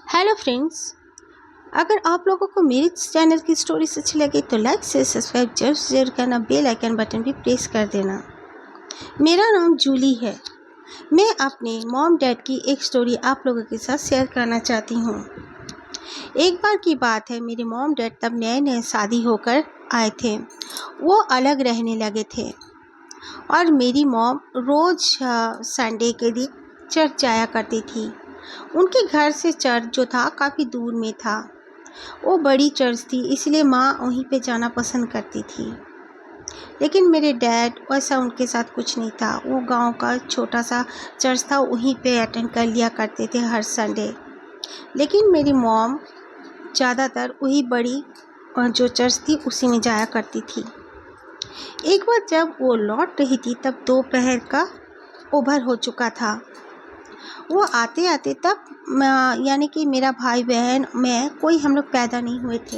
Hello friends. अगर आप लोगों को मेरे चैनल की स्टोरीज अच्छी लगे तो लाइक से सब्सक्राइब जरूर करना, बेल आइकन बटन भी प्रेस कर देना। मेरा नाम जूली है। मैं अपने मॉम डैड की एक स्टोरी आप लोगों के साथ शेयर करना चाहती हूँ। एक बार की बात है, मेरे मॉम डैड तब नए नए शादी होकर आए थे। वो अलग रहने लगे थे और मेरी मॉम रोज़ संडे के दिन चर्च जाया करती थी। उनके घर से चर्च जो था काफ़ी दूर में था। वो बड़ी चर्च थी, इसलिए माँ वहीं पे जाना पसंद करती थी। लेकिन मेरे डैड वैसा उनके साथ कुछ नहीं था। वो गांव का छोटा सा चर्च था, वहीं पे अटेंड कर लिया करते थे हर संडे। लेकिन मेरी मॉम ज़्यादातर वही बड़ी जो चर्च थी उसी में जाया करती थी। एक बार जब वो लौट रही थी तब दोपहर का ओवर हो चुका था। वो आते आते तब यानी कि मेरा भाई बहन मैं कोई हम लोग पैदा नहीं हुए थे।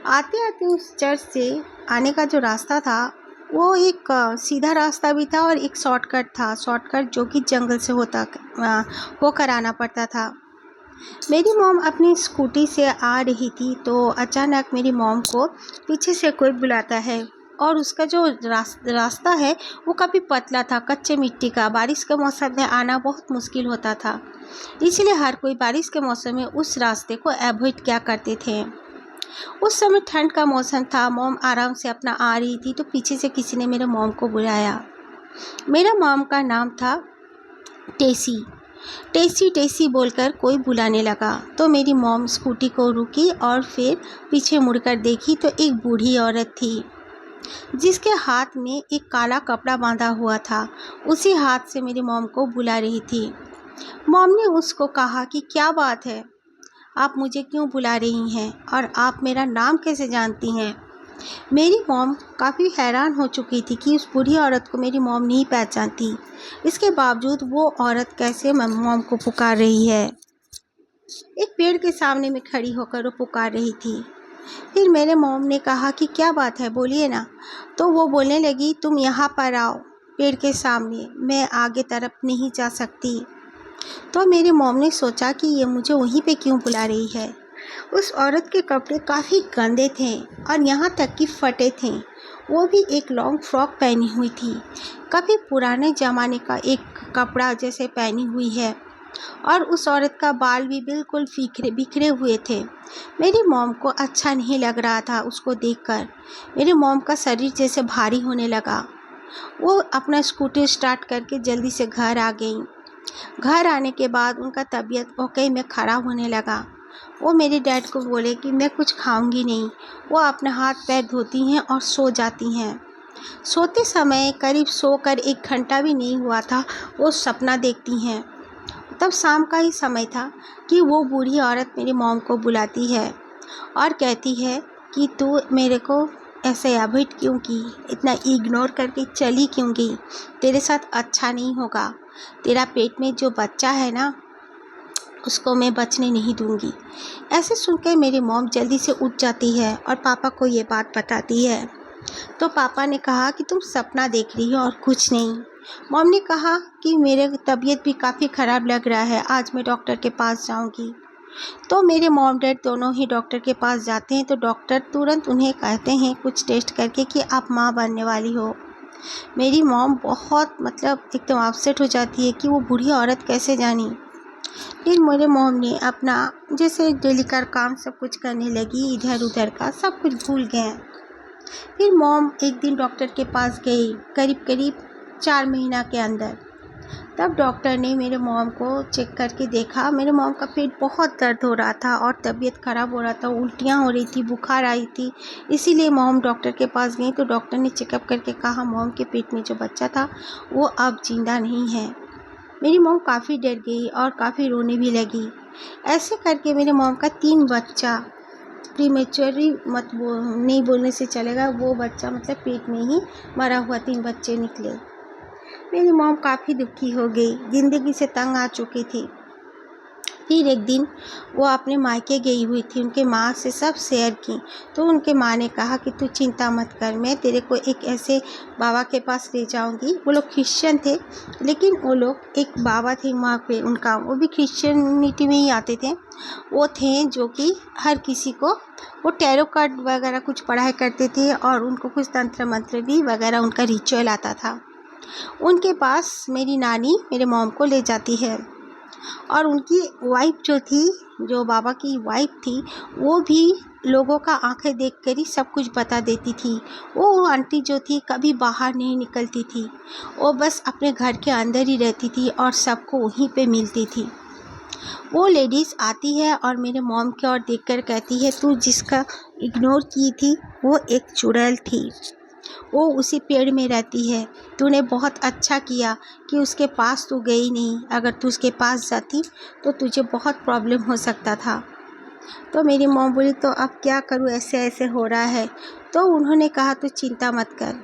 आते आते उस चर्च से आने का जो रास्ता था वो एक सीधा रास्ता भी था और एक शॉर्टकट था। शॉर्टकट जो कि जंगल से होकर आना पड़ता था। मेरी मॉम अपनी स्कूटी से आ रही थी तो अचानक मेरी मॉम को पीछे से कोई बुलाता है और उसका जो रास्ता है वो काफ़ी पतला था, कच्चे मिट्टी का। बारिश के मौसम में आना बहुत मुश्किल होता था, इसलिए हर कोई बारिश के मौसम में उस रास्ते को अवॉइड किया करते थे। उस समय ठंड का मौसम था। मॉम आराम से अपना आ रही थी तो पीछे से किसी ने मेरे मॉम को बुलाया। मेरा मॉम का नाम था टेसी। टेसी टेसी बोलकर कोई बुलाने लगा तो मेरी मॉम स्कूटी को रुकी और फिर पीछे मुड़कर देखी तो एक बूढ़ी औरत थी जिसके हाथ में एक काला कपड़ा बांधा हुआ था। उसी हाथ से मेरी मॉम को बुला रही थी। मॉम ने उसको कहा कि क्या बात है, आप मुझे क्यों बुला रही हैं और आप मेरा नाम कैसे जानती हैं। मेरी मॉम काफ़ी हैरान हो चुकी थी कि उस बूढ़ी औरत को मेरी मॉम नहीं पहचानती। इसके बावजूद वो औरत कैसे मॉम को पुकार रही है। एक पेड़ के सामने में खड़ी होकर वो पुकार रही थी। फिर मेरे मॉम ने कहा कि क्या बात है, बोलिए ना। तो वो बोलने लगी, तुम यहाँ पर आओ पेड़ के सामने, मैं आगे तरफ नहीं जा सकती। तो मेरी मॉम ने सोचा कि ये मुझे वहीं पे क्यों बुला रही है। उस औरत के कपड़े काफ़ी गंदे थे और यहाँ तक कि फटे थे। वो भी एक लॉन्ग फ्रॉक पहनी हुई थी, काफ़ी पुराने ज़माने का एक कपड़ा जैसे पहनी हुई है। और उस औरत का बाल भी बिल्कुल बिखरे हुए थे। मेरी मॉम को अच्छा नहीं लग रहा था उसको देखकर। मेरी मॉम का शरीर जैसे भारी होने लगा। वो अपना स्कूटी स्टार्ट करके जल्दी से घर आ गई। घर आने के बाद उनका तबीयत वाकई में ख़राब होने लगा। वो मेरे डैड को बोले कि मैं कुछ खाऊंगी नहीं। वो अपना हाथ पैर धोती हैं और सो जाती हैं। सोते समय करीब सोकर 1 घंटा भी नहीं हुआ था वो सपना देखती हैं। तब शाम का ही समय था कि वो बूढ़ी औरत मेरी मॉम को बुलाती है और कहती है कि तू मेरे को ऐसे अवॉइड क्यों की, इतना इग्नोर करके चली क्यों गई, तेरे साथ अच्छा नहीं होगा। तेरा पेट में जो बच्चा है ना उसको मैं बचने नहीं दूंगी। ऐसे सुनकर मेरी मॉम जल्दी से उठ जाती है और पापा को ये बात बताती है। तो पापा ने कहा कि तुम सपना देख रही हो और कुछ नहीं। मॉम ने कहा कि मेरे तबीयत भी काफ़ी ख़राब लग रहा है, आज मैं डॉक्टर के पास जाऊंगी। तो मेरे मॉम डैड दोनों ही डॉक्टर के पास जाते हैं तो डॉक्टर तुरंत उन्हें कहते हैं कुछ टेस्ट करके कि आप माँ बनने वाली हो। मेरी मॉम बहुत एकदम अपसेट हो जाती है कि वो बूढ़ी औरत कैसे जानी। फिर मेरे मॉम ने अपना जैसे डेली का काम सब कुछ करने लगी, इधर उधर का सब कुछ भूल गए। फिर मॉम एक दिन डॉक्टर के पास गई करीब करीब 4 महीना के अंदर। तब डॉक्टर ने मेरे मॉम को चेक करके देखा। मेरे मॉम का पेट बहुत दर्द हो रहा था और तबीयत ख़राब हो रहा था, उल्टियाँ हो रही थी, बुखार आई थी। इसीलिए मॉम डॉक्टर के पास गई तो डॉक्टर ने चेकअप करके कहा मॉम के पेट में जो बच्चा था वो अब जिंदा नहीं है। मेरी मॉम काफ़ी डर गई और काफ़ी रोने भी लगी। ऐसे करके मेरे मॉम का 3 बच्चा प्रीमेच्योरली नहीं बोलने से चलेगा, वो बच्चा पेट में ही मरा हुआ 3 बच्चे निकले। मेरी मॉम काफ़ी दुखी हो गई, ज़िंदगी से तंग आ चुकी थी। फिर एक दिन वो अपने मायके गई हुई थी, उनके माँ से सब शेयर की। तो उनके माँ ने कहा कि तू चिंता मत कर, मैं तेरे को एक ऐसे बाबा के पास ले जाऊंगी। वो लोग क्रिश्चियन थे, लेकिन वो लोग एक बाबा थे वहाँ पे, उनका वो भी क्रिश्चियनिटी में ही आते थे। वो थे जो कि हर किसी को वो टैरो कार्ड वगैरह कुछ पढ़ाई करते थे और उनको कुछ तंत्र मंत्र भी वगैरह उनका रिचुअल आता था। उनके पास मेरी नानी मेरे मॉम को ले जाती है और उनकी वाइफ जो थी, जो बाबा की वाइफ थी, वो भी लोगों का आंखें देखकर ही सब कुछ बता देती थी। वो आंटी जो थी कभी बाहर नहीं निकलती थी, वो बस अपने घर के अंदर ही रहती थी और सबको वहीं पे मिलती थी। वो लेडीज़ आती है और मेरे मॉम की ओर देखकर कहती है, तू जिसका इग्नोर की थी वो एक चुड़ैल थी, वो उसी पेड़ में रहती है। तूने बहुत अच्छा किया कि उसके पास तू गई नहीं, अगर तू उसके पास जाती तो तुझे बहुत प्रॉब्लम हो सकता था। तो मेरी मॉम बोली, तो अब क्या करूँ, ऐसे ऐसे हो रहा है। तो उन्होंने कहा, तू चिंता मत कर,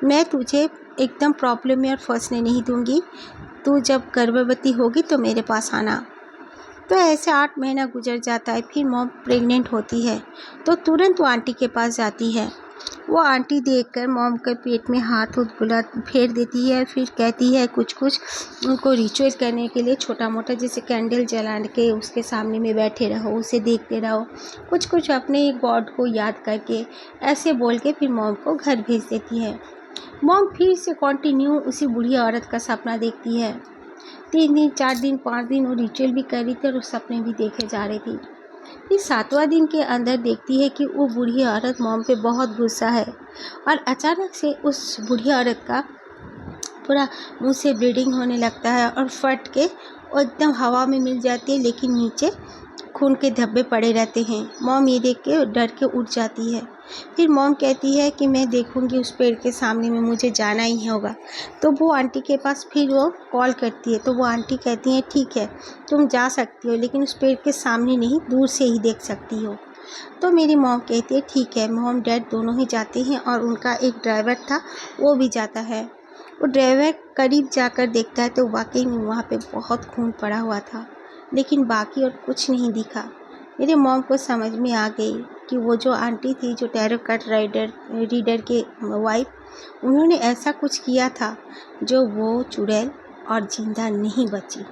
मैं तुझे एकदम प्रॉब्लम में और फंसने नहीं दूँगी। तू जब गर्भवती होगी तो मेरे पास आना। तो ऐसे 8 महीना गुजर जाता है। फिर मॉम प्रेग्नेंट होती है तो तुरंत वो आंटी के पास जाती है। वो आंटी देखकर मॉम के पेट में हाथ बुला फेर देती है, फिर कहती है कुछ कुछ उनको रिचुअल करने के लिए, छोटा मोटा जैसे कैंडल जला के उसके सामने में बैठे रहो, उसे देखते रहो, कुछ कुछ अपने गॉड को याद करके ऐसे बोल के फिर मॉम को घर भेज देती है। मॉम फिर से कंटिन्यू उसी बूढ़ी औरत का सपना देखती है। 3 दिन 4 दिन 5 दिन वो रिचुअल भी कर रही थी और उस सपने भी देखे जा रही थी। फिर 7वां दिन के अंदर देखती है कि वो बूढ़ी औरत मॉम पे बहुत गुस्सा है और अचानक से उस बूढ़ी औरत का पूरा मुंह से ब्लीडिंग होने लगता है और फट के वो एकदम हवा में मिल जाती है, लेकिन नीचे खून के धब्बे पड़े रहते हैं। मॉम ये देख के डर के उठ जाती है। फिर मॉम कहती है कि मैं देखूंगी उस पेड़ के सामने में, मुझे जाना ही होगा। तो वो आंटी के पास फिर वो कॉल करती है, तो वो आंटी कहती है, ठीक है तुम जा सकती हो, लेकिन उस पेड़ के सामने नहीं, दूर से ही देख सकती हो। तो मेरी मॉम कहती है ठीक है। मॉम डैड दोनों ही जाते हैं और उनका एक ड्राइवर था वो भी जाता है। वो ड्राइवर करीब जाकर देखता है तो वाकई में वहाँ पे बहुत खून पड़ा हुआ था, लेकिन बाकी और कुछ नहीं दिखा। मेरे मॉम को समझ में आ गई कि वो जो आंटी थी, जो टैरो कार्ड रीडर के वाइफ, उन्होंने ऐसा कुछ किया था जो वो चुड़ैल और जिंदा नहीं बची।